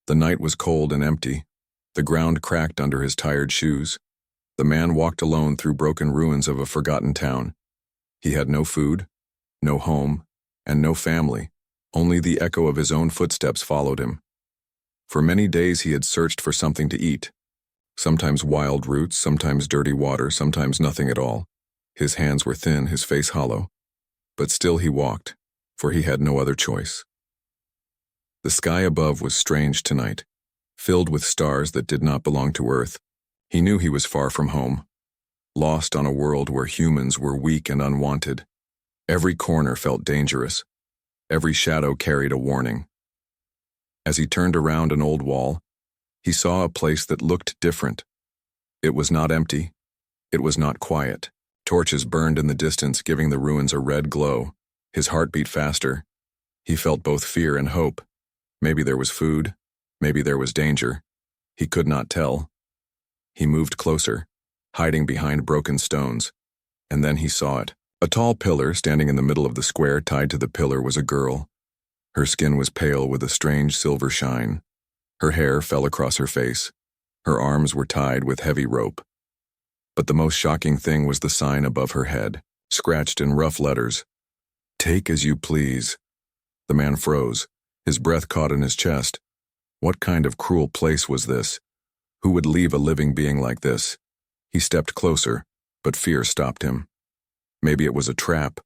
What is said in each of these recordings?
The night was cold and empty. The ground cracked under his tired shoes. The man walked alone through broken ruins of a forgotten town. He had no food, no home, and no family. Only the echo of his own footsteps followed him. For many days he had searched for something to eat. Sometimes wild roots, sometimes dirty water, sometimes nothing at all. His hands were thin, his face hollow. But still he walked, for he had no other choice. The sky above was strange tonight, filled with stars that did not belong to Earth. He knew he was far from home, lost on a world where humans were weak and unwanted. Every corner felt dangerous. Every shadow carried a warning. As he turned around an old wall, he saw a place that looked different. It was not empty. It was not quiet. Torches burned in the distance, giving the ruins a red glow. His heart beat faster. He felt both fear and hope. Maybe there was food. Maybe there was danger. He could not tell. He moved closer, hiding behind broken stones. And then he saw it. A tall pillar standing in the middle of the square. Tied to the pillar was a girl. Her skin was pale with a strange silver shine. Her hair fell across her face. Her arms were tied with heavy rope. But the most shocking thing was the sign above her head, scratched in rough letters. "Take as you please." The man froze. His breath caught in his chest. What kind of cruel place was this? Who would leave a living being like this? He stepped closer, but fear stopped him. Maybe it was a trap.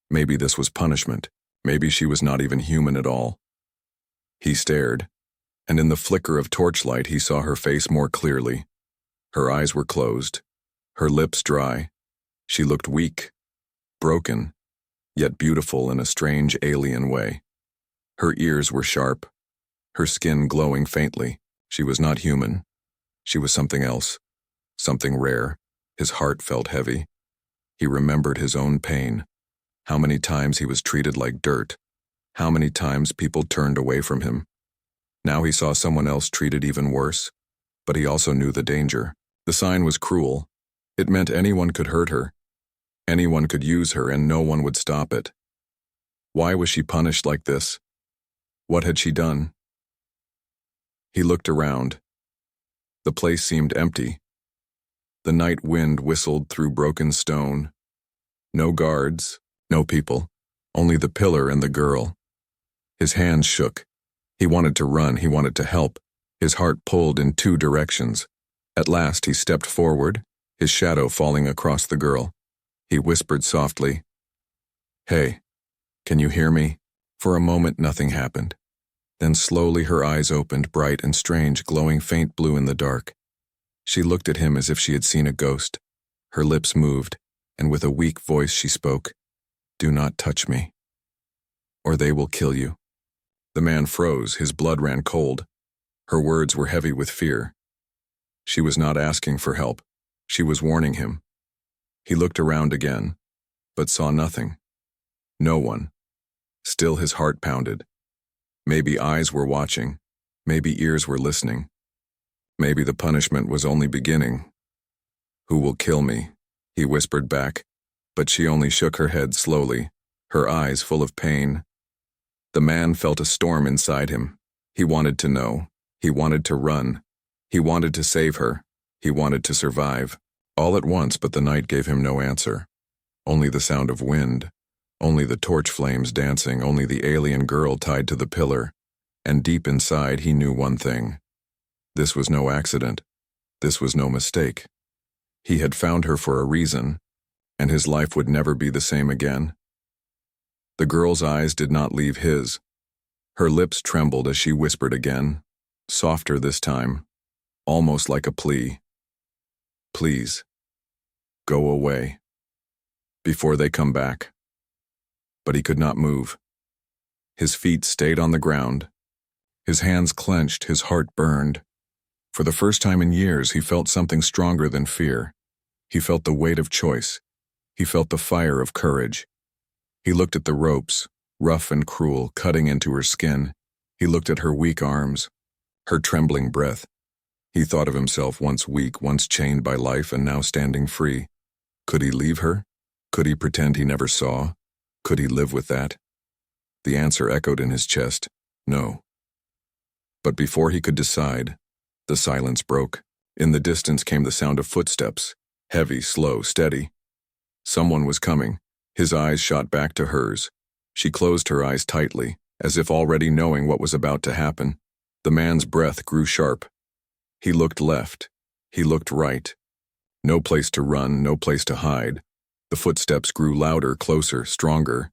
Maybe this was punishment. Maybe she was not even human at all. He stared, and in the flicker of torchlight he saw her face more clearly. Her eyes were closed, her lips dry. She looked weak, broken, yet beautiful in a strange alien way. Her ears were sharp, her skin glowing faintly. She was not human. She was something else, something rare. His heart felt heavy. He remembered his own pain. How many times he was treated like dirt. How many times people turned away from him. Now he saw someone else treated even worse, but he also knew the danger. The sign was cruel. It meant anyone could hurt her. Anyone could use her and no one would stop it. Why was she punished like this? What had she done? He looked around. The place seemed empty. The night wind whistled through broken stone. No guards, no people, only the pillar and the girl. His hands shook. He wanted to run, he wanted to help. His heart pulled in two directions. At last he stepped forward, his shadow falling across the girl. He whispered softly, "Hey, can you hear me?" For a moment nothing happened. Then slowly her eyes opened, bright and strange, glowing faint blue in the dark. She looked at him as if she had seen a ghost. Her lips moved, and with a weak voice she spoke, "Do not touch me, or they will kill you." The man froze, his blood ran cold. Her words were heavy with fear. She was not asking for help. She was warning him. He looked around again, but saw nothing. No one. Still his heart pounded. Maybe eyes were watching. Maybe ears were listening. Maybe the punishment was only beginning. "Who will kill me?" he whispered back, but she only shook her head slowly, her eyes full of pain. The man felt a storm inside him. He wanted to know. He wanted to run. He wanted to save her. He wanted to survive. All at once, but the night gave him no answer. Only the sound of wind. Only the torch flames dancing. Only the alien girl tied to the pillar. And deep inside he knew one thing. This was no accident. This was no mistake. He had found her for a reason, and his life would never be the same again. The girl's eyes did not leave his. Her lips trembled as she whispered again, softer this time, almost like a plea. "Please, go away, before they come back." But he could not move. His feet stayed on the ground. His hands clenched, his heart burned. For the first time in years, he felt something stronger than fear. He felt the weight of choice. He felt the fire of courage. He looked at the ropes, rough and cruel, cutting into her skin. He looked at her weak arms, her trembling breath. He thought of himself once weak, once chained by life, and now standing free. Could he leave her? Could he pretend he never saw? Could he live with that? The answer echoed in his chest, no. But before he could decide, the silence broke. In the distance came the sound of footsteps, heavy, slow, steady. Someone was coming. His eyes shot back to hers. She closed her eyes tightly, as if already knowing what was about to happen. The man's breath grew sharp. He looked left. He looked right. No place to run, no place to hide. The footsteps grew louder, closer, stronger.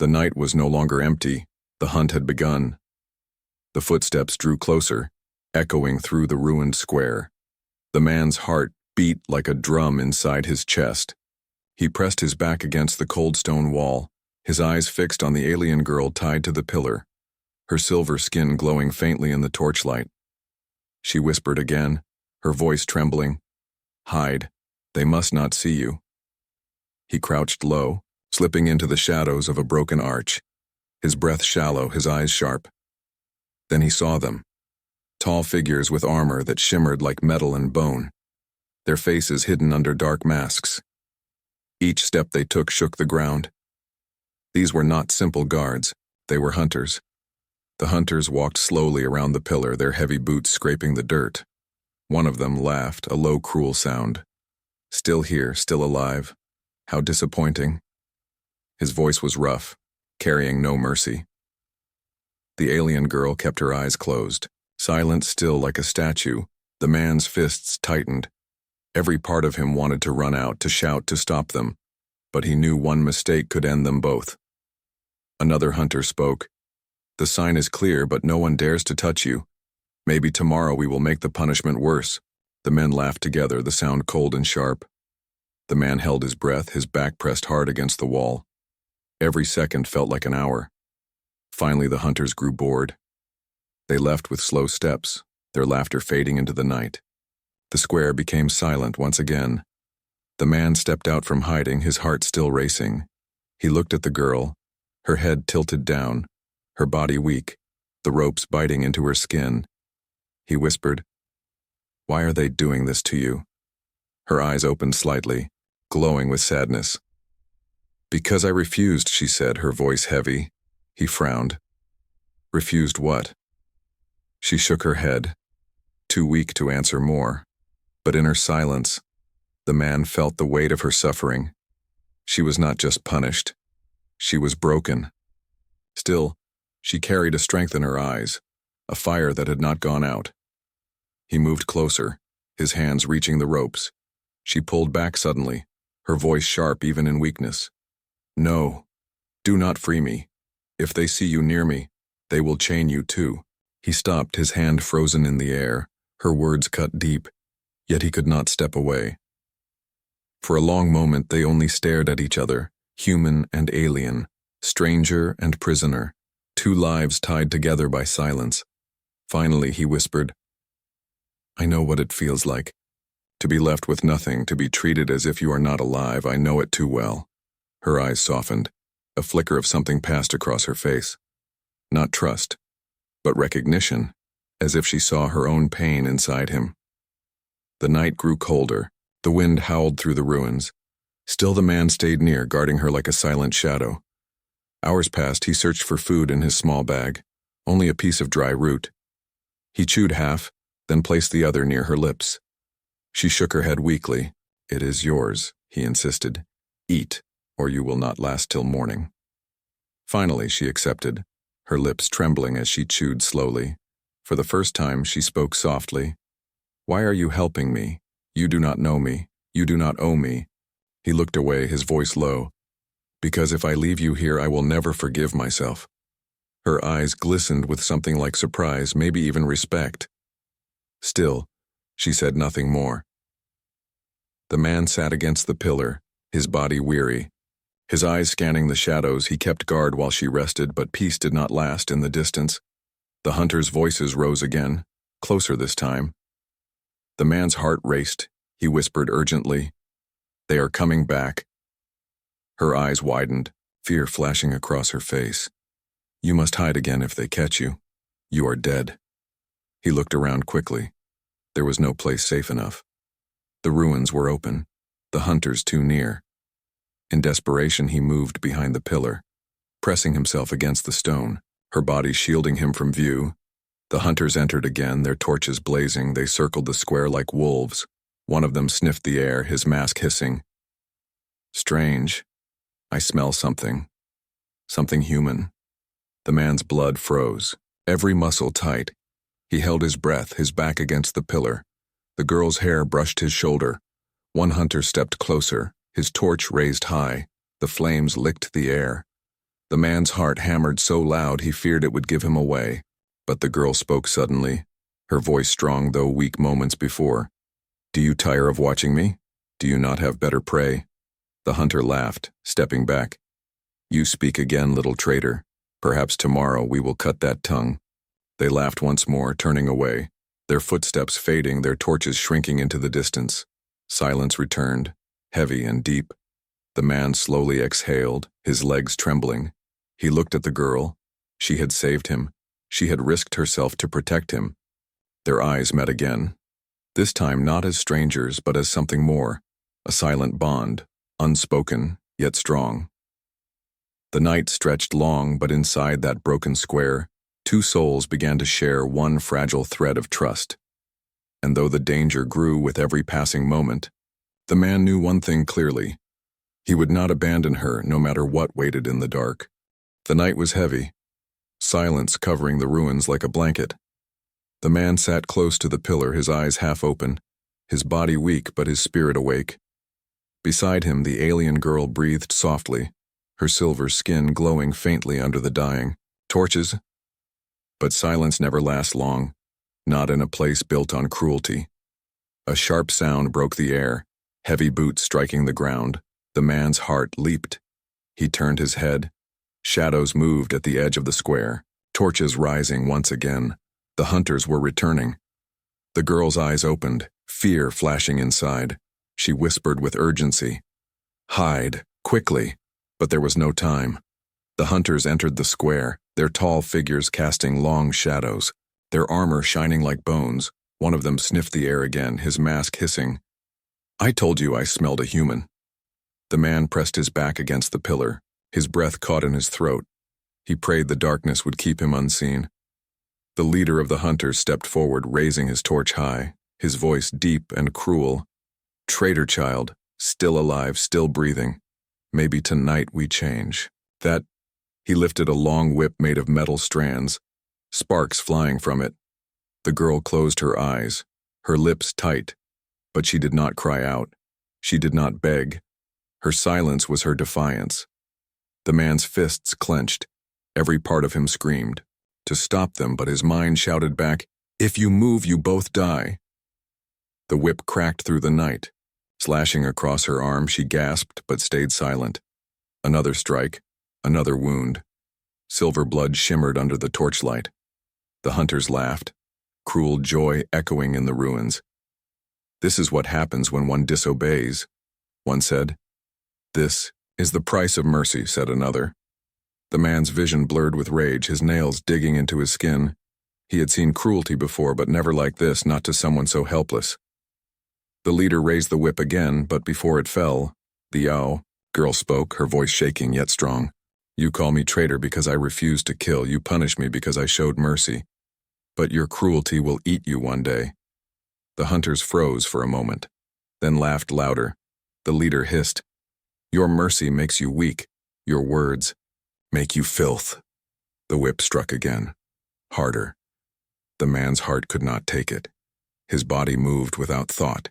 The night was no longer empty. The hunt had begun. The footsteps drew closer, echoing through the ruined square. The man's heart beat like a drum inside his chest. He pressed his back against the cold stone wall, his eyes fixed on the alien girl tied to the pillar, her silver skin glowing faintly in the torchlight. She whispered again, her voice trembling, "Hide. They must not see you." He crouched low, slipping into the shadows of a broken arch, his breath shallow, his eyes sharp. Then he saw them, tall figures with armor that shimmered like metal and bone, their faces hidden under dark masks. Each step they took shook the ground. These were not simple guards, they were hunters. The hunters walked slowly around the pillar, their heavy boots scraping the dirt. One of them laughed, a low, cruel sound. Still here, still alive. How disappointing. His voice was rough, carrying no mercy. The alien girl kept her eyes closed, silent, still like a statue. The man's fists tightened. Every part of him wanted to run out, to shout, to stop them, but he knew one mistake could end them both. Another hunter spoke. "The sign is clear, but no one dares to touch you. Maybe tomorrow we will make the punishment worse." The men laughed together, the sound cold and sharp. The man held his breath, his back pressed hard against the wall. Every second felt like an hour. Finally, the hunters grew bored. They left with slow steps, their laughter fading into the night. The square became silent once again. The man stepped out from hiding, his heart still racing. He looked at the girl, her head tilted down, her body weak, the ropes biting into her skin. He whispered, "Why are they doing this to you?" Her eyes opened slightly, glowing with sadness. "Because I refused," she said, her voice heavy. He frowned. "Refused what?" She shook her head, too weak to answer more. But in her silence, the man felt the weight of her suffering. She was not just punished. She was broken. Still, she carried a strength in her eyes, a fire that had not gone out. He moved closer, his hands reaching the ropes. She pulled back suddenly, her voice sharp even in weakness. "No, do not free me. If they see you near me, they will chain you too." He stopped, his hand frozen in the air, her words cut deep, yet he could not step away. For a long moment they only stared at each other, human and alien, stranger and prisoner, two lives tied together by silence. Finally he whispered, "I know what it feels like. To be left with nothing, to be treated as if you are not alive. I know it too well." Her eyes softened. A flicker of something passed across her face. Not trust, but recognition, as if she saw her own pain inside him. The night grew colder. The wind howled through the ruins. Still the man stayed near, guarding her like a silent shadow. Hours passed. He searched for food in his small bag, only a piece of dry root. He chewed half, then placed the other near her lips. She shook her head weakly. "It is yours," he insisted. "Eat, or you will not last till morning." Finally she accepted, her lips trembling as she chewed slowly. For the first time she spoke softly. "Why are you helping me? You do not know me. You do not owe me." He looked away, his voice low. "Because if I leave you here, I will never forgive myself." Her eyes glistened with something like surprise, maybe even respect. Still, she said nothing more. The man sat against the pillar, his body weary. His eyes scanning the shadows, he kept guard while she rested, but peace did not last in the distance. The hunters' voices rose again, closer this time. The man's heart raced. He whispered urgently, "They are coming back." Her eyes widened, fear flashing across her face. "You must hide again if they catch you. You are dead." He looked around quickly. There was no place safe enough. The ruins were open, the hunters too near. In desperation he moved behind the pillar, pressing himself against the stone, her body shielding him from view. The hunters entered again, their torches blazing. They circled the square like wolves. One of them sniffed the air, his mask hissing. Strange. I smell something. Something human. The man's blood froze, every muscle tight. He held his breath, his back against the pillar. The girl's hair brushed his shoulder. One hunter stepped closer, his torch raised high. The flames licked the air. The man's heart hammered so loud he feared it would give him away. But the girl spoke suddenly, her voice strong though weak moments before. Do you tire of watching me? Do you not have better prey? The hunter laughed, stepping back. You speak again, little traitor. Perhaps tomorrow we will cut that tongue. They laughed once more, turning away, their footsteps fading, their torches shrinking into the distance. Silence returned, heavy and deep. The man slowly exhaled, his legs trembling. He looked at the girl. She had saved him. She had risked herself to protect him. Their eyes met again. This time not as strangers, but as something more. A silent bond, unspoken, yet strong. The night stretched long, but inside that broken square, two souls began to share one fragile thread of trust. And though the danger grew with every passing moment, the man knew one thing clearly. He would not abandon her, no matter what waited in the dark. The night was heavy, silence covering the ruins like a blanket. The man sat close to the pillar, his eyes half open, his body weak but his spirit awake. Beside him, the alien girl breathed softly, her silver skin glowing faintly under the dying torches. But silence never lasts long, not in a place built on cruelty. A sharp sound broke the air, heavy boots striking the ground. The man's heart leaped. He turned his head. Shadows moved at the edge of the square, torches rising once again. The hunters were returning. The girl's eyes opened, fear flashing inside. She whispered with urgency, "Hide, quickly." But there was no time. The hunters entered the square, their tall figures casting long shadows, their armor shining like bones. One of them sniffed the air again, his mask hissing. "I told you I smelled a human." The man pressed his back against the pillar, his breath caught in his throat. He prayed the darkness would keep him unseen. The leader of the hunters stepped forward, raising his torch high, his voice deep and cruel. "Traitor child, still alive, still breathing. Maybe tonight we change." That, he lifted a long whip made of metal strands, sparks flying from it. The girl closed her eyes, her lips tight, but she did not cry out. She did not beg. Her silence was her defiance. The man's fists clenched. Every part of him screamed to stop them, but his mind shouted back, "If you move, you both die." The whip cracked through the night. Slashing across her arm, she gasped but stayed silent. Another strike, another wound. Silver blood shimmered under the torchlight. The hunters laughed, cruel joy echoing in the ruins. "This is what happens when one disobeys," one said. "This is the price of mercy," said another. The man's vision blurred with rage, his nails digging into his skin. He had seen cruelty before, but never like this, not to someone so helpless. The leader raised the whip again, but before it fell, the Yao girl spoke, her voice shaking yet strong. "You call me traitor because I refused to kill. You punish me because I showed mercy. But your cruelty will eat you one day." The hunters froze for a moment, then laughed louder. The leader hissed, "Your mercy makes you weak. Your words make you filth." The whip struck again, harder. The man's heart could not take it. His body moved without thought.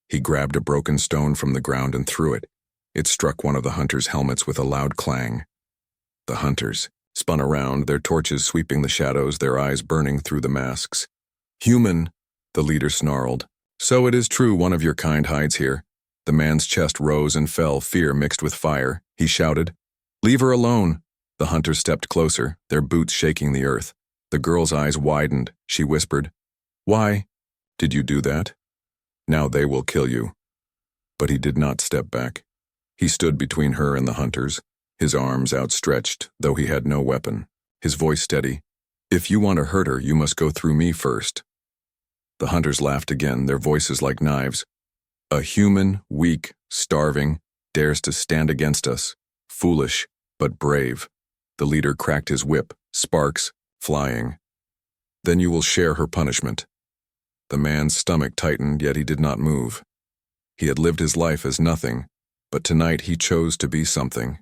He grabbed a broken stone from the ground and threw it. It struck one of the hunters' helmets with a loud clang. The hunters spun around, their torches sweeping the shadows, their eyes burning through the masks. "Human," the leader snarled. "So it is true one of your kind hides here." The man's chest rose and fell, fear mixed with fire. He shouted, "Leave her alone." The hunters stepped closer, their boots shaking the earth. The girl's eyes widened. She whispered, "Why did you do that? Now they will kill you." But he did not step back. He stood between her and the hunters, his arms outstretched, though he had no weapon, his voice steady. "If you want to hurt her, you must go through me first." The hunters laughed again, their voices like knives. "A human, weak, starving, dares to stand against us. Foolish, but brave." The leader cracked his whip, sparks flying. Then you will share her punishment." The man's stomach tightened, yet he did not move. He had lived his life as nothing, but tonight he chose to be something.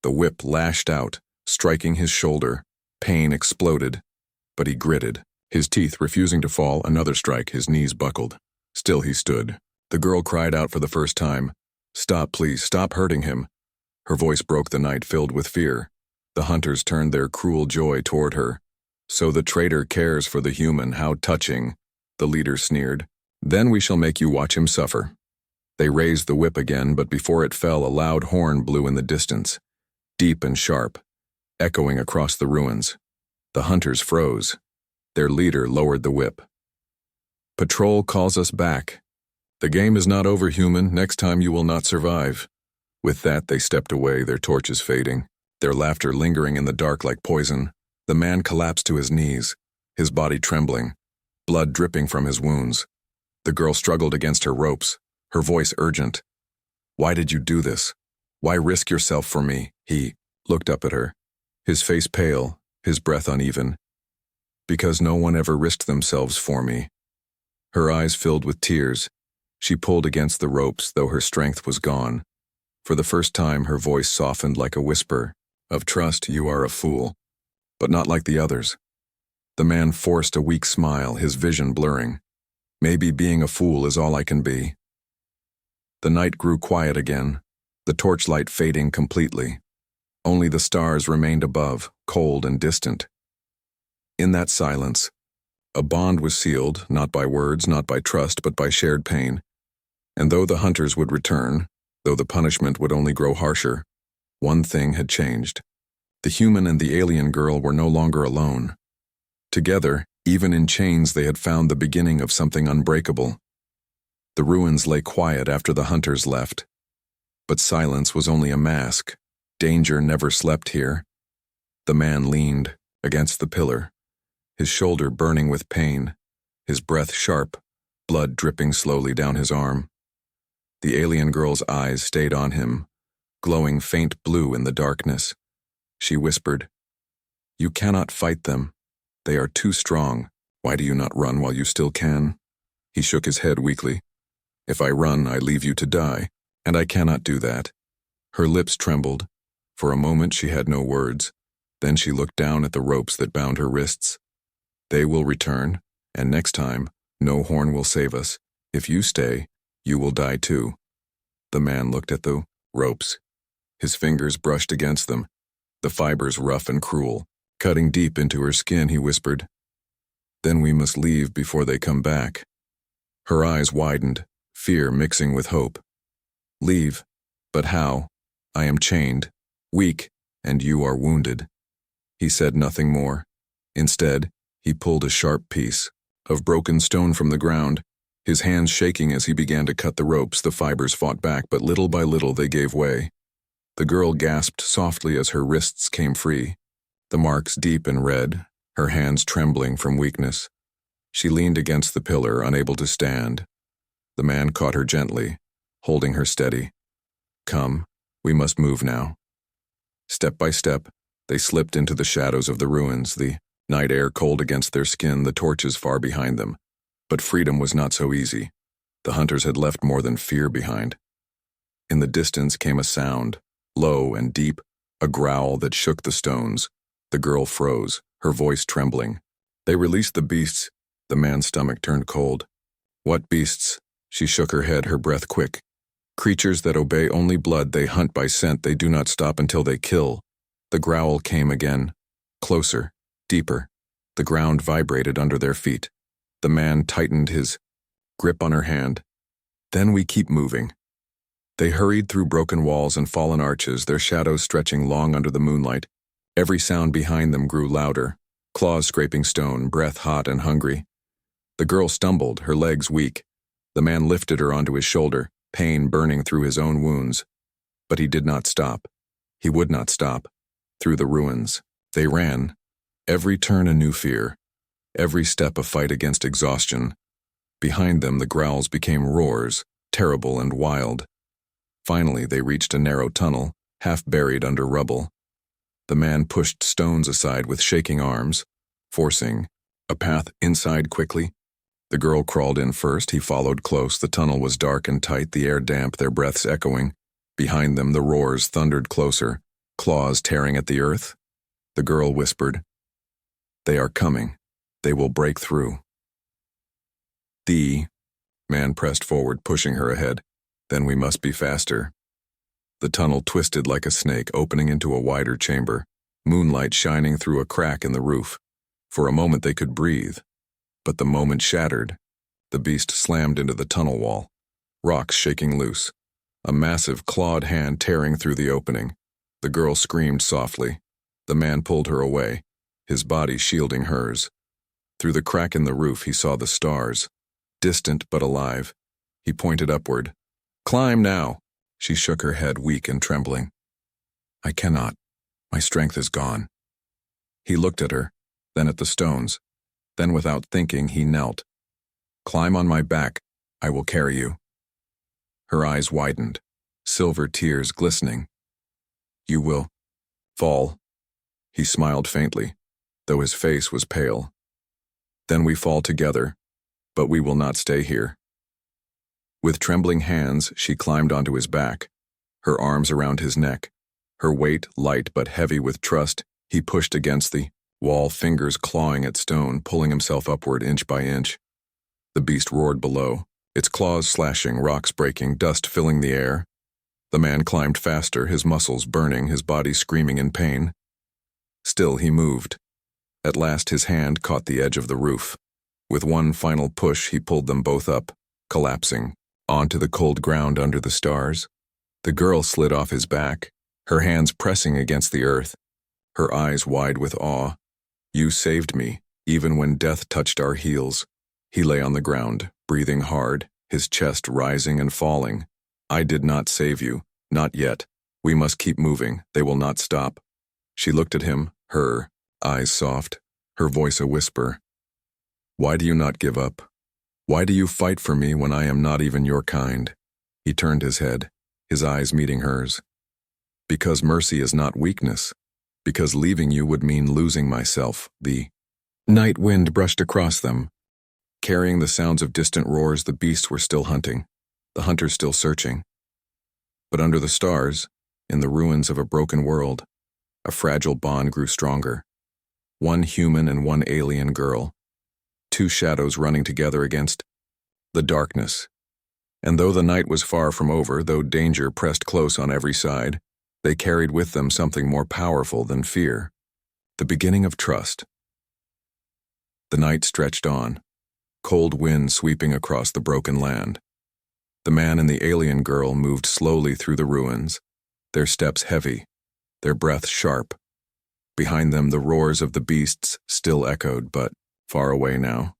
The whip lashed out, striking his shoulder. Pain exploded, but he gritted. His teeth refusing to fall, another strike, his knees buckled. Still he stood. The girl cried out for the first time, "Stop, please, stop hurting him." Her voice broke the night, filled with fear. The hunters turned their cruel joy toward her. "So the traitor cares for the human, how touching," the leader sneered. "Then we shall make you watch him suffer." They raised the whip again, but before it fell, a loud horn blew in the distance, deep and sharp, echoing across the ruins. The hunters froze. Their leader lowered the whip. "Patrol calls us back. The game is not over, human. Next time you will not survive." With that, they stepped away, their torches fading, their laughter lingering in the dark like poison. The man collapsed to his knees, his body trembling, blood dripping from his wounds. The girl struggled against her ropes, her voice urgent. "Why did you do this? Why risk yourself for me?" He looked up at her, his face pale, his breath uneven. "Because no one ever risked themselves for me." Her eyes filled with tears. She pulled against the ropes, though her strength was gone. For the first time, her voice softened like a whisper of trust. "You are a fool, but not like the others." The man forced a weak smile, his vision blurring. "Maybe being a fool is all I can be." The night grew quiet again, the torchlight fading completely. Only the stars remained above, cold and distant. In that silence, a bond was sealed, not by words, not by trust, but by shared pain. And though the hunters would return, though the punishment would only grow harsher, one thing had changed. The human and the alien girl were no longer alone. Together, even in chains, they had found the beginning of something unbreakable. The ruins lay quiet after the hunters left. But silence was only a mask. Danger never slept here. The man leaned against the pillar, his shoulder burning with pain, his breath sharp, blood dripping slowly down his arm. The alien girl's eyes stayed on him, glowing faint blue in the darkness. She whispered, "You cannot fight them. They are too strong. Why do you not run while you still can?" He shook his head weakly. "If I run, I leave you to die, and I cannot do that." Her lips trembled. For a moment she had no words. Then she looked down at the ropes that bound her wrists. "They will return, and next time, no horn will save us. If you stay, you will die too." The man looked at the ropes. His fingers brushed against them, the fibers rough and cruel. Cutting deep into her skin, he whispered, "Then we must leave before they come back." Her eyes widened, fear mixing with hope. "Leave? But how? I am chained, weak, and you are wounded." He said nothing more. Instead, he pulled a sharp piece of broken stone from the ground, his hands shaking as he began to cut the ropes. The fibers fought back, but little by little they gave way. The girl gasped softly as her wrists came free, the marks deep and red, her hands trembling from weakness. She leaned against the pillar, unable to stand. The man caught her gently, holding her steady. "Come, we must move now." Step by step, they slipped into the shadows of the ruins, the night air cold against their skin, the torches far behind them. But freedom was not so easy. The hunters had left more than fear behind. In the distance came a sound, low and deep, a growl that shook the stones. The girl froze, her voice trembling. "They released the beasts." The man's stomach turned cold. "What beasts?" She shook her head, her breath quick. "Creatures that obey only blood. They hunt by scent. They do not stop until they kill." The growl came again, closer, deeper. The ground vibrated under their feet. The man tightened his grip on her hand. "Then we keep moving." They hurried through broken walls and fallen arches, their shadows stretching long under the moonlight. Every sound behind them grew louder, claws scraping stone, breath hot and hungry. The girl stumbled, her legs weak. The man lifted her onto his shoulder, pain burning through his own wounds. But he did not stop. He would not stop. Through the ruins, they ran. Every turn a new fear, every step a fight against exhaustion. Behind them the growls became roars, terrible and wild. Finally they reached a narrow tunnel, half buried under rubble. The man pushed stones aside with shaking arms, forcing, A path inside quickly. The girl crawled in first. He followed close. The tunnel was dark and tight, the air damp, their breaths echoing. Behind them, the roars thundered closer, claws tearing at the earth. The girl whispered, "They are coming. They will break through." The man pressed forward, pushing her ahead. "Then we must be faster." The tunnel twisted like a snake, opening into a wider chamber, moonlight shining through a crack in the roof. For a moment they could breathe. But the moment shattered. The beast slammed into the tunnel wall, rocks shaking loose, a massive clawed hand tearing through the opening. The girl screamed softly. The man pulled her away, his body shielding hers. Through the crack in the roof he saw the stars, distant but alive. He pointed upward. "Climb now!" She shook her head, weak and trembling. "I cannot. My strength is gone." He looked at her, then at the stones. Then without thinking, he knelt. "Climb on my back. I will carry you." Her eyes widened, silver tears glistening. "You will fall." He smiled faintly, though his face was pale. "Then we fall together, but we will not stay here." With trembling hands, she climbed onto his back, her arms around his neck. Her weight light but heavy with trust, he pushed against the wall, fingers clawing at stone, pulling himself upward inch by inch. The beast roared below, its claws slashing, rocks breaking, dust filling the air. The man climbed faster, his muscles burning, his body screaming in pain. Still he moved. At last his hand caught the edge of the roof. With one final push he pulled them both up, collapsing, onto the cold ground under the stars. The girl slid off his back, her hands pressing against the earth, her eyes wide with awe. "You saved me, even when death touched our heels." He lay on the ground, breathing hard, his chest rising and falling. "I did not save you, not yet. We must keep moving, they will not stop." She looked at him, her eyes soft, her voice a whisper. "Why do you not give up? Why do you fight for me when I am not even your kind?" He turned his head, his eyes meeting hers. "Because mercy is not weakness. Because leaving you would mean losing myself." The night wind brushed across them. Carrying the sounds of distant roars, the beasts were still hunting, the hunters still searching. But under the stars, in the ruins of a broken world, a fragile bond grew stronger. One human and one alien girl. Two shadows running together against the darkness. And though the night was far from over, though danger pressed close on every side, they carried with them something more powerful than fear, the beginning of trust. The night stretched on, cold wind sweeping across the broken land. The man and the alien girl moved slowly through the ruins, their steps heavy, their breath sharp. Behind them the roars of the beasts still echoed, but far away now.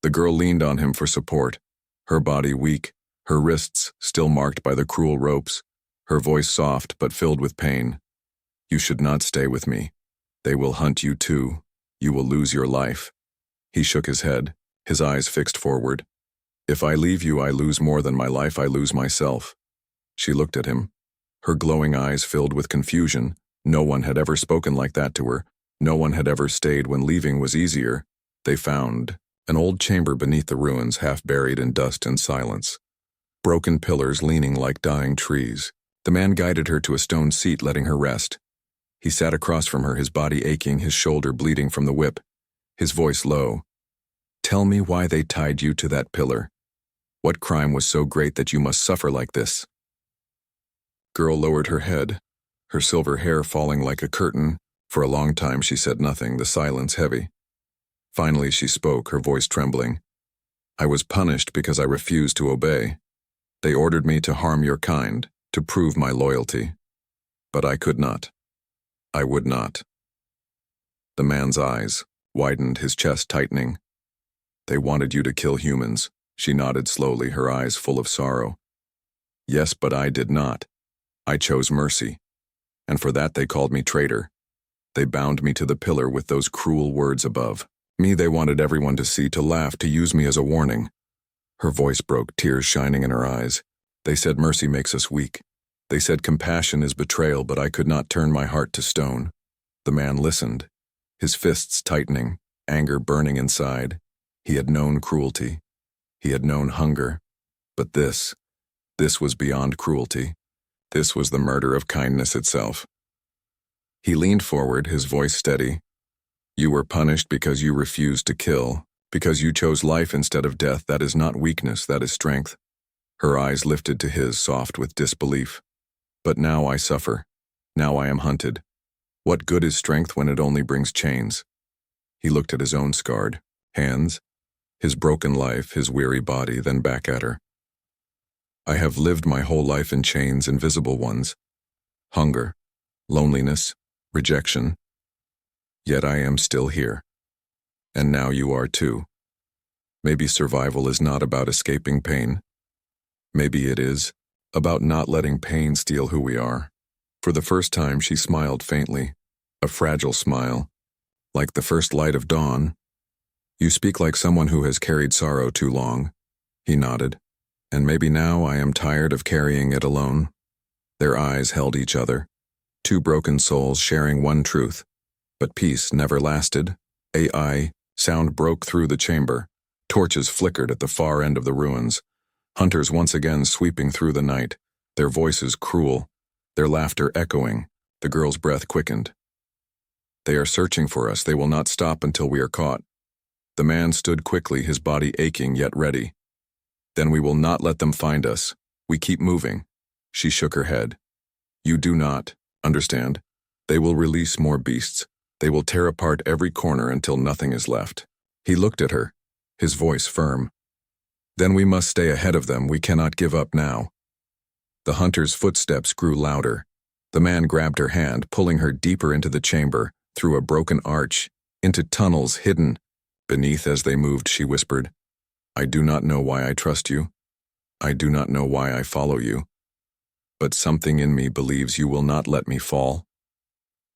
The girl leaned on him for support, her body weak, her wrists still marked by the cruel ropes, her voice soft but filled with pain. "You should not stay with me. They will hunt you too. You will lose your life." He shook his head, his eyes fixed forward. "If I leave you, I lose more than my life, I lose myself." She looked at him, her glowing eyes filled with confusion. No one had ever spoken like that to her. No one had ever stayed when leaving was easier. They found an old chamber beneath the ruins, half buried in dust and silence. Broken pillars leaning like dying trees. The man guided her to a stone seat, letting her rest. He sat across from her, his body aching, his shoulder bleeding from the whip, his voice low. "Tell me why they tied you to that pillar. What crime was so great that you must suffer like this?" Girl lowered her head, her silver hair falling like a curtain. For a long time she said nothing, the silence heavy. Finally she spoke, her voice trembling. "I was punished because I refused to obey. They ordered me to harm your kind, to prove my loyalty. But I could not. I would not." The man's eyes widened, his chest tightening. "They wanted you to kill humans." She nodded slowly, her eyes full of sorrow. "Yes, but I did not. I chose mercy. And for that they called me traitor. They bound me to the pillar with those cruel words above. Me they wanted everyone to see, to laugh, to use me as a warning." Her voice broke, tears shining in her eyes. "They said mercy makes us weak. They said compassion is betrayal, but I could not turn my heart to stone." The man listened, his fists tightening, anger burning inside. He had known cruelty. He had known hunger. But this was beyond cruelty. This was the murder of kindness itself. He leaned forward, his voice steady. You were punished because you refused to kill, because you chose life instead of death. That is not weakness, that is strength. Her eyes lifted to his, soft with disbelief. But now I suffer. Now I am hunted. What good is strength when it only brings chains? He looked at his own scarred hands, his broken life, his weary body, then back at her. I have lived my whole life in chains, invisible ones. Hunger, loneliness, rejection. Yet I am still here. And now you are too. Maybe survival is not about escaping pain. Maybe it is about not letting pain steal who we are. For the first time, she smiled faintly, a fragile smile, like the first light of dawn. You speak like someone who has carried sorrow too long. He nodded. And maybe now I am tired of carrying it alone. Their eyes held each other, two broken souls sharing one truth. But peace never lasted. Sound broke through the chamber. Torches flickered at the far end of the ruins. Hunters once again sweeping through the night, their voices cruel, their laughter echoing. The girl's breath quickened. They are searching for us. They will not stop until we are caught. The man stood quickly, his body aching yet ready. Then we will not let them find us. We keep moving. She shook her head. You do not understand. They will release more beasts. They will tear apart every corner until nothing is left. He looked at her, his voice firm. Then we must stay ahead of them. We cannot give up now. The hunter's footsteps grew louder. The man grabbed her hand, pulling her deeper into the chamber, through a broken arch, into tunnels hidden beneath. As they moved, she whispered, I do not know why I trust you. I do not know why I follow you. But something in me believes you will not let me fall.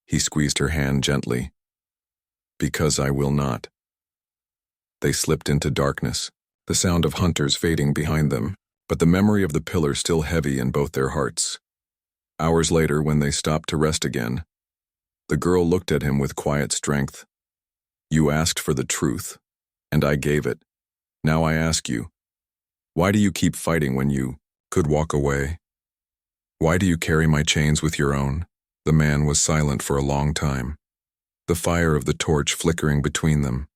He squeezed her hand gently. Because I will not. They slipped into darkness, the sound of hunters fading behind them, but the memory of the pillar still heavy in both their hearts. Hours later, when they stopped to rest again, the girl looked at him with quiet strength. You asked for the truth, and I gave it. Now I ask you, why do you keep fighting when you could walk away? Why do you carry my chains with your own? The man was silent for a long time, the fire of the torch flickering between them.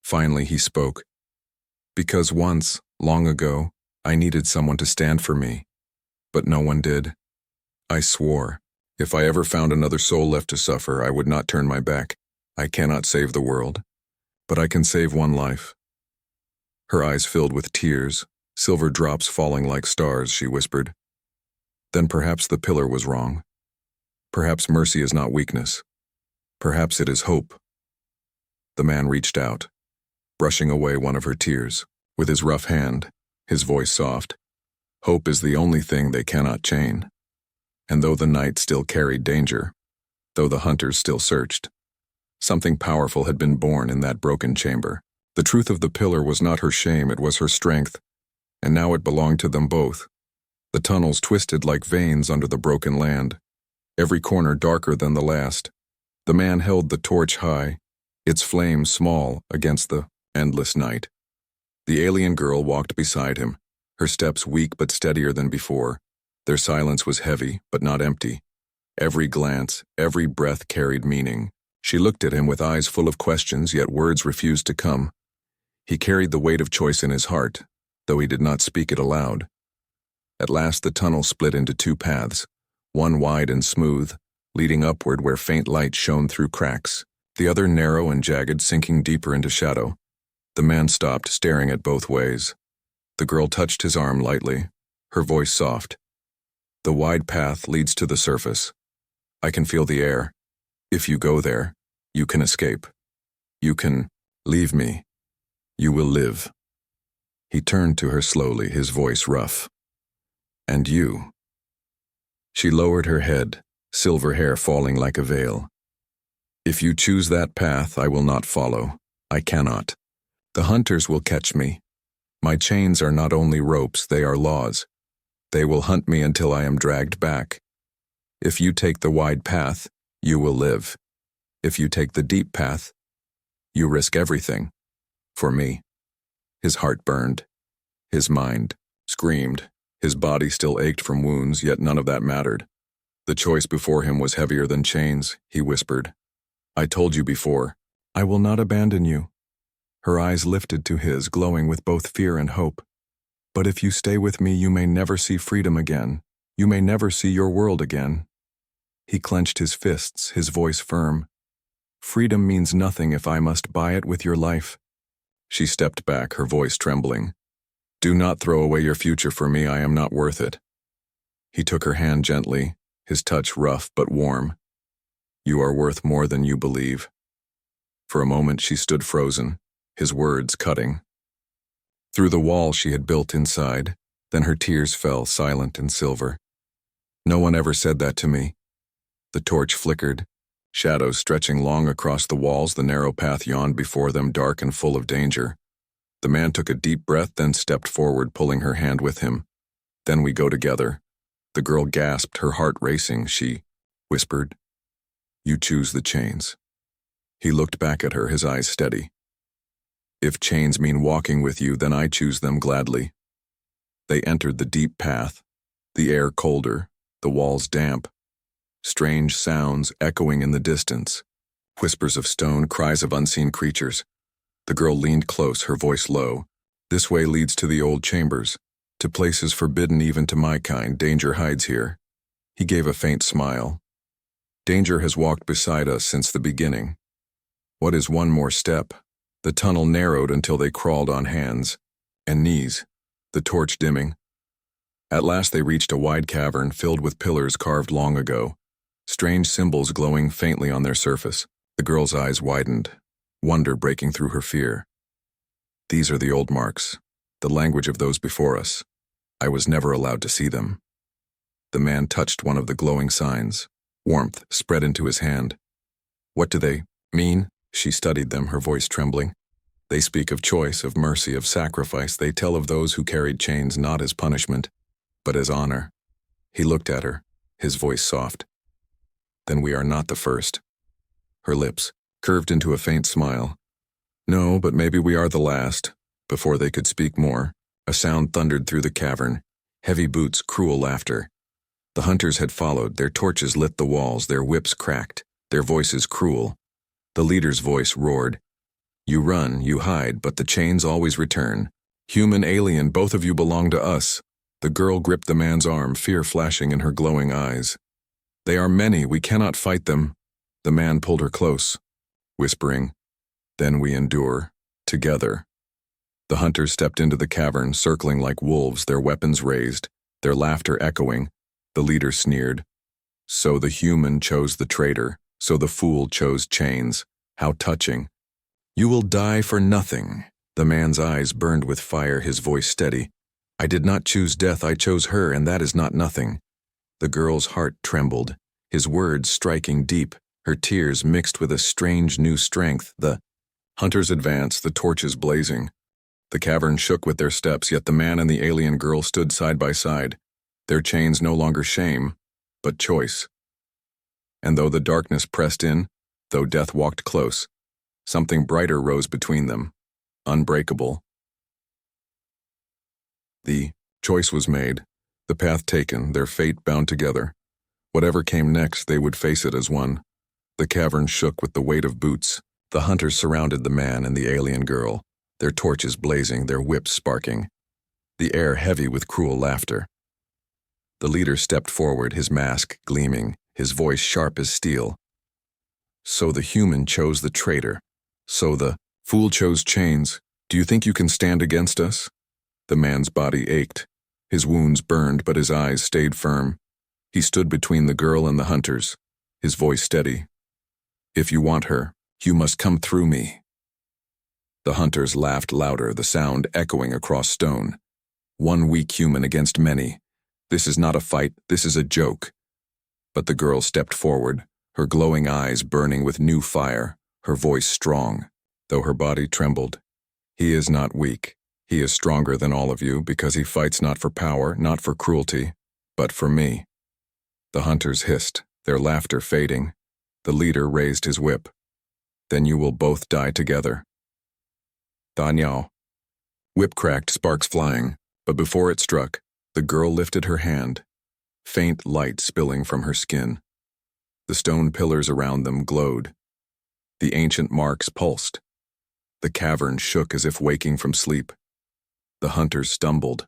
Finally he spoke. Because once, long ago, I needed someone to stand for me, but no one did. I swore, if I ever found another soul left to suffer, I would not turn my back. I cannot save the world, but I can save one life. Her eyes filled with tears, silver drops falling like stars, she whispered. Then perhaps the pillar was wrong. Perhaps mercy is not weakness. Perhaps it is hope. The man reached out, brushing away one of her tears, with his rough hand, his voice soft. Hope is the only thing they cannot chain. And though the night still carried danger, though the hunters still searched, something powerful had been born in that broken chamber. The truth of the pillar was not her shame, it was her strength, and now it belonged to them both. The tunnels twisted like veins under the broken land, every corner darker than the last. The man held the torch high, its flame small against the endless night. The alien girl walked beside him, her steps weak but steadier than before. Their silence was heavy, but not empty. Every glance, every breath carried meaning. She looked at him with eyes full of questions, yet words refused to come. He carried the weight of choice in his heart, though he did not speak it aloud. At last the tunnel split into two paths, one wide and smooth, leading upward where faint light shone through cracks, the other narrow and jagged, sinking deeper into shadow. The man stopped, staring at both ways. The girl touched his arm lightly, her voice soft. The wide path leads to the surface. I can feel the air. If you go there, you can escape. You can leave me. You will live. He turned to her slowly, his voice rough. And you? She lowered her head, silver hair falling like a veil. If you choose that path, I will not follow. I cannot. The hunters will catch me. My chains are not only ropes, they are laws. They will hunt me until I am dragged back. If you take the wide path, you will live. If you take the deep path, You risk everything. For me. His heart burned. His mind screamed. His body still ached from wounds, yet none of that mattered. The choice before him was heavier than chains, he whispered. I told you before, I will not abandon you. Her eyes lifted to his, glowing with both fear and hope. But if you stay with me, you may never see freedom again. You may never see your world again. He clenched his fists, his voice firm. Freedom means nothing if I must buy it with your life. She stepped back, her voice trembling. Do not throw away your future for me, I am not worth it. He took her hand gently, his touch rough but warm. You are worth more than you believe. For a moment she stood frozen, his words cutting. Through the wall she had built inside, then her tears fell silent and silver. No one ever said that to me. The torch flickered, shadows stretching long across the walls, the narrow path yawned before them, dark and full of danger. The man took a deep breath, then stepped forward, pulling her hand with him. Then we go together. The girl gasped, her heart racing. She whispered, You choose the chains. He looked back at her, his eyes steady. If chains mean walking with you, then I choose them gladly. They entered the deep path, the air colder, the walls damp. Strange sounds echoing in the distance, whispers of stone, cries of unseen creatures. The girl leaned close, her voice low. This way leads to the old chambers, to places forbidden even to my kind. Danger hides here. He gave a faint smile. Danger has walked beside us since the beginning. What is one more step? The tunnel narrowed until they crawled on hands and knees, the torch dimming. At last they reached a wide cavern filled with pillars carved long ago, strange symbols glowing faintly on their surface. The girl's eyes widened, wonder breaking through her fear. These are the old marks, the language of those before us. I was never allowed to see them. The man touched one of the glowing signs. Warmth spread into his hand. What do they mean? She studied them, her voice trembling. They speak of choice, of mercy, of sacrifice. They tell of those who carried chains not as punishment, but as honor. He looked at her, his voice soft. Then we are not the first. Her lips curved into a faint smile. No, but maybe we are the last. Before they could speak more, a sound thundered through the cavern. Heavy boots, cruel laughter. The hunters had followed, their torches lit the walls, their whips cracked, their voices cruel. The leader's voice roared. You run, you hide, but the chains always return. Human, alien, both of you belong to us. The girl gripped the man's arm, fear flashing in her glowing eyes. They are many, we cannot fight them. The man pulled her close, whispering, Then we endure, together. The hunters stepped into the cavern, circling like wolves, their weapons raised, their laughter echoing. The leader sneered. So the human chose the traitor, so the fool chose chains. How touching. You will die for nothing. The man's eyes burned with fire, his voice steady. I did not choose death, I chose her, and that is not nothing. The girl's heart trembled, his words striking deep, her tears mixed with a strange new strength. The hunters advanced, the torches blazing. The cavern shook with their steps, yet the man and the alien girl stood side by side. Their chains no longer shame, but choice. And though the darkness pressed in, though death walked close, something brighter rose between them, unbreakable. The choice was made, the path taken, their fate bound together. Whatever came next, they would face it as one. The cavern shook with the weight of boots. The hunters surrounded the man and the alien girl, their torches blazing, their whips sparking, the air heavy with cruel laughter. The leader stepped forward, his mask gleaming, his voice sharp as steel. So the human chose the traitor. So the fool chose chains. Do you think you can stand against us? The man's body ached. His wounds burned, but his eyes stayed firm. He stood between the girl and the hunters, his voice steady. If you want her, you must come through me. The hunters laughed louder, the sound echoing across stone. One weak human against many. This is not a fight, this is a joke. But the girl stepped forward, her glowing eyes burning with new fire, her voice strong, though her body trembled. He is not weak. He is stronger than all of you because he fights not for power, not for cruelty, but for me. The hunters hissed, their laughter fading. The leader raised his whip. Then you will both die together. Danyao. Whip cracked, sparks flying, but before it struck, the girl lifted her hand, faint light spilling from her skin. The stone pillars around them glowed. The ancient marks pulsed. The cavern shook as if waking from sleep. The hunters stumbled,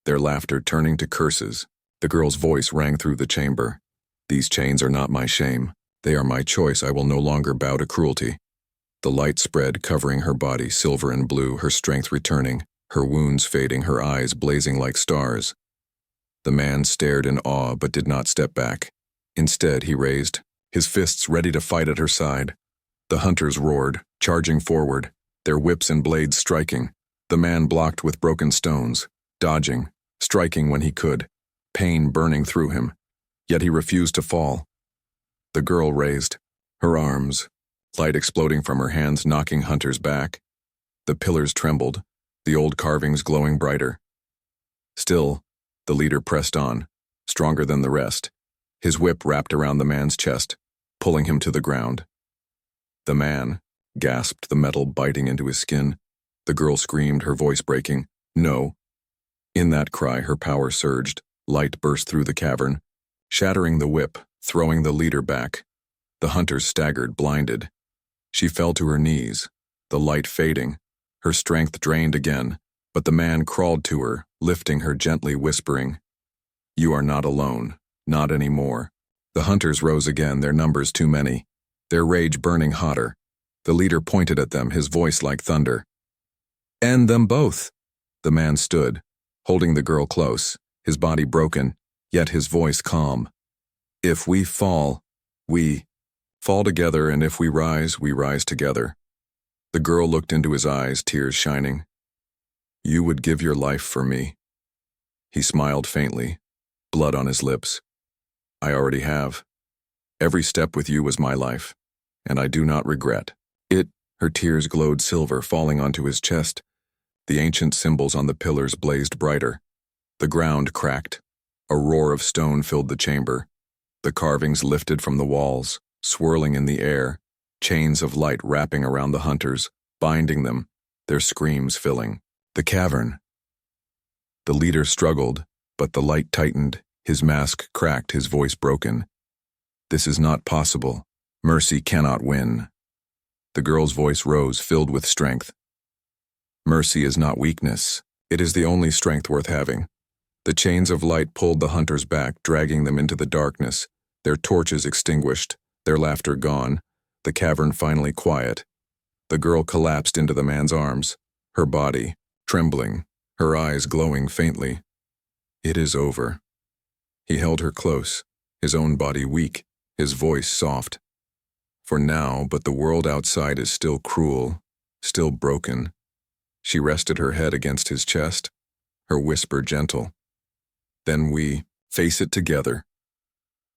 their laughter turning to curses. The girl's voice rang through the chamber. These chains are not my shame. They are my choice. I will no longer bow to cruelty. The light spread, covering her body, silver and blue, her strength returning, her wounds fading, her eyes blazing like stars. The man stared in awe but did not step back. Instead, he raised, his fists ready to fight at her side. The hunters roared, charging forward, their whips and blades striking. The man blocked with broken stones, dodging, striking when he could, pain burning through him. Yet he refused to fall. The girl raised, her arms, light exploding from her hands, knocking hunters back. The pillars trembled, the old carvings glowing brighter. Still, the leader pressed on, stronger than the rest, his whip wrapped around the man's chest, pulling him to the ground. The man gasped, the metal biting into his skin. The girl screamed, her voice breaking, "No." In that cry, her power surged, light burst through the cavern, shattering the whip, throwing the leader back. The hunters staggered, blinded. She fell to her knees, the light fading, her strength drained again, but the man crawled to her, lifting her gently, whispering, "You are not alone, not anymore." The hunters rose again, their numbers too many, their rage burning hotter. The leader pointed at them, his voice like thunder. "End them both." The man stood, holding the girl close, his body broken, yet his voice calm. "If we fall, we fall together, and if we rise together." The girl looked into his eyes, tears shining. "You would give your life for me." He smiled faintly, blood on his lips. "I already have. Every step with you was my life, and I do not regret it." Her tears glowed silver, falling onto his chest. The ancient symbols on the pillars blazed brighter. The ground cracked. A roar of stone filled the chamber. The carvings lifted from the walls, swirling in the air, chains of light wrapping around the hunters, binding them, their screams filling the cavern. The leader struggled, but the light tightened, his mask cracked, his voice broken. "This is not possible. Mercy cannot win." The girl's voice rose, filled with strength. "Mercy is not weakness. It is the only strength worth having." The chains of light pulled the hunters back, dragging them into the darkness, their torches extinguished, their laughter gone, the cavern finally quiet. The girl collapsed into the man's arms, her body trembling, her eyes glowing faintly. "It is over." He held her close, his own body weak, his voice soft. "For now, but the world outside is still cruel, still broken." She rested her head against his chest, her whisper gentle. "Then we face it together."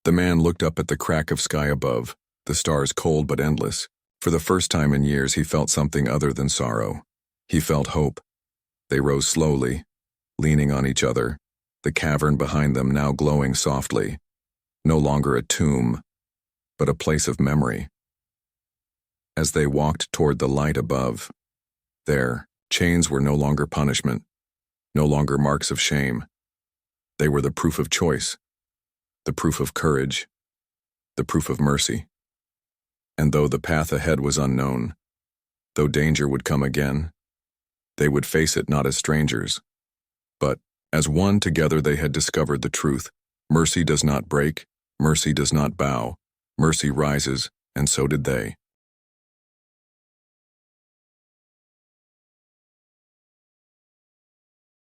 The man looked up at the crack of sky above, the stars cold but endless. For the first time in years, he felt something other than sorrow. He felt hope. They rose slowly, leaning on each other, the cavern behind them now glowing softly. No longer a tomb, but a place of memory. As they walked toward the light above, their chains were no longer punishment, no longer marks of shame. They were the proof of choice, the proof of courage, the proof of mercy. And though the path ahead was unknown, though danger would come again, they would face it not as strangers, but as one. Together they had discovered the truth. Mercy does not break, mercy does not bow, mercy rises, and so did they.